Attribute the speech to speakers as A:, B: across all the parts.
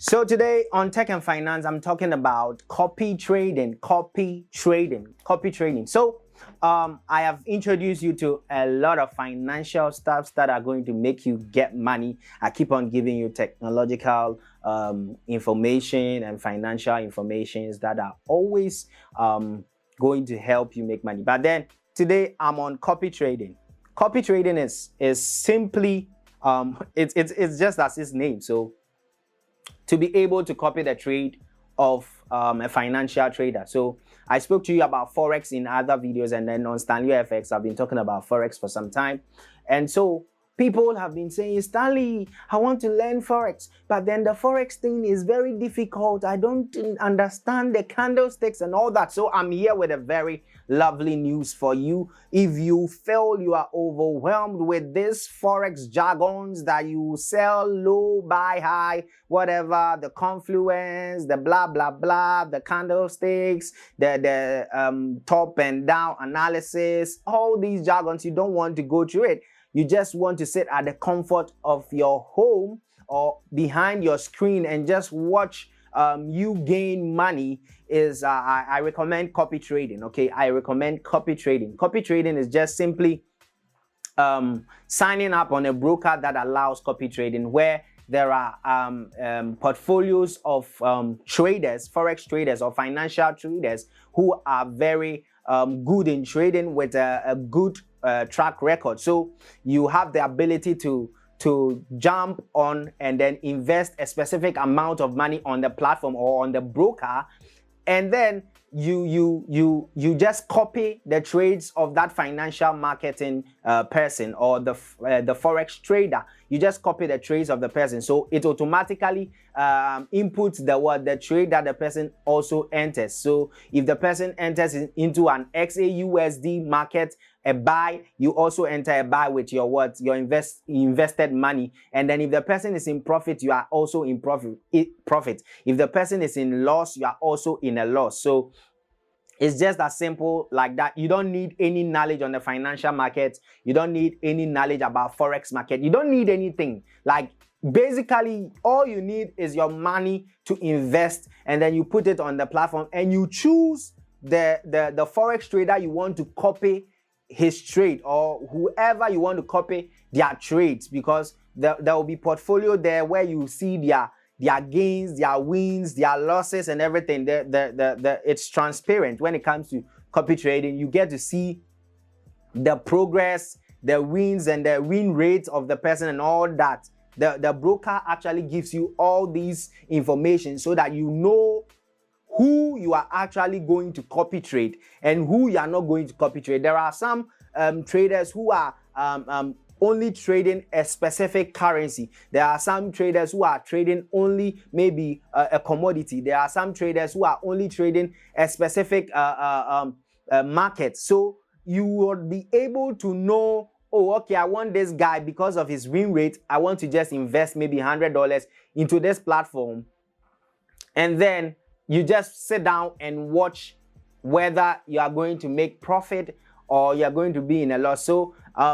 A: So today on Tech and Finance, I'm talking about copy trading. So I have introduced you to a lot of financial stuffs that are going to make you get money. I keep on giving you technological information and financial informations that are always going to help you make money. But then today I'm on copy trading. Copy trading is simply it's just as its name. So to be able to copy the trade of a financial trader. So I spoke to you about Forex in other videos, and then on Stanley FX, I've been talking about Forex for some time. And so people have been saying, Stanley, I want to learn Forex, but then the Forex thing is very difficult. I don't understand the candlesticks and all that. So I'm here with a very lovely news for you. If you feel you are overwhelmed with this Forex jargons that you sell low, buy high, whatever, the confluence, the blah, blah, blah, the candlesticks, the top and down analysis, all these jargons, you don't want to go through it. You just want to sit at the comfort of your home or behind your screen and just watch you gain money. I recommend copy trading. Okay, I recommend copy trading. Copy trading is just simply signing up on a broker that allows copy trading, where there are portfolios of traders, Forex traders or financial traders who are very good in trading with a good track record. So you have the ability to jump on and then invest a specific amount of money on the platform or on the broker, and then you just copy the trades of that financial marketing person or the Forex trader. You just copy the trades of the person, so it automatically inputs the trade that the person also enters. So if the person enters into an XAUSD market, a buy, you also enter a buy with your invested money. And then if the person is in profit, you are also in profit. If the person is in loss, you are also in a loss. So it's just as simple like that. You don't need any knowledge on the financial market. You don't need any knowledge about Forex market. You don't need anything. Like, basically, all you need is your money to invest, and then you put it on the platform and you choose the Forex trader you want to copy his trade, or whoever you want to copy their trades, because there will be portfolio there where you see their gains, their wins, their losses, and everything. It's transparent when it comes to copy trading. You get to see the progress, the wins, and the win rates of the person and all that. The broker actually gives you all these information so that you know who you are actually going to copy trade and who you are not going to copy trade. There are some traders who are only trading a specific currency. There are some traders who are trading only maybe a commodity. There are some traders who are only trading a specific market. So you would be able to know, oh, okay, I want this guy because of his win rate. I want to just invest maybe $100 into this platform. And then you just sit down and watch whether you are going to make profit or you're going to be in a loss. So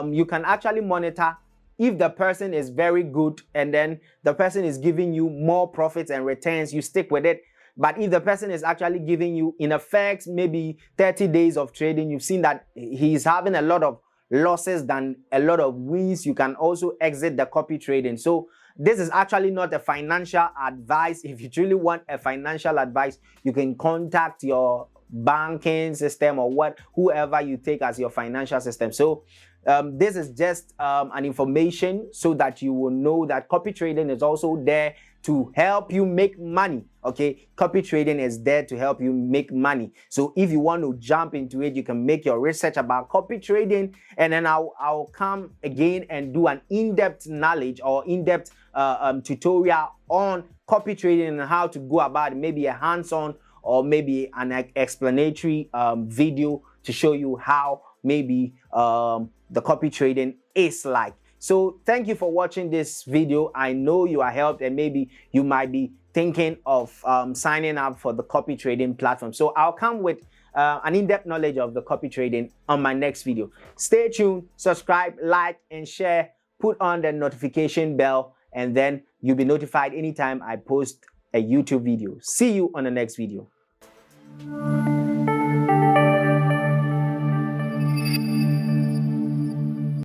A: you can actually monitor if the person is very good and then the person is giving you more profits and returns, you stick with it. But if the person is actually giving you, in effect, maybe 30 days of trading, you've seen that he's having a lot of losses than a lot of wins, you can also exit the copy trading. So this is actually not a financial advice. If you truly want a financial advice, you can contact your banking system or whoever you take as your financial system. So this is just an information so that you will know that copy trading is also there to help you make money. Okay, copy trading is there to help you make money. So if you want to jump into it, you can make your research about copy trading, and then I'll come again and do an in-depth knowledge or in-depth tutorial on copy trading and how to go about it, maybe a hands-on or maybe an explanatory video to show you how maybe the copy trading is like. So thank you for watching this video. I know you are helped, and maybe you might be thinking of signing up for the copy trading platform. So I'll come with an in-depth knowledge of the copy trading on my next video. Stay tuned, subscribe, like, and share. Put on the notification bell, and then you'll be notified anytime I post a YouTube video. See you on the next video.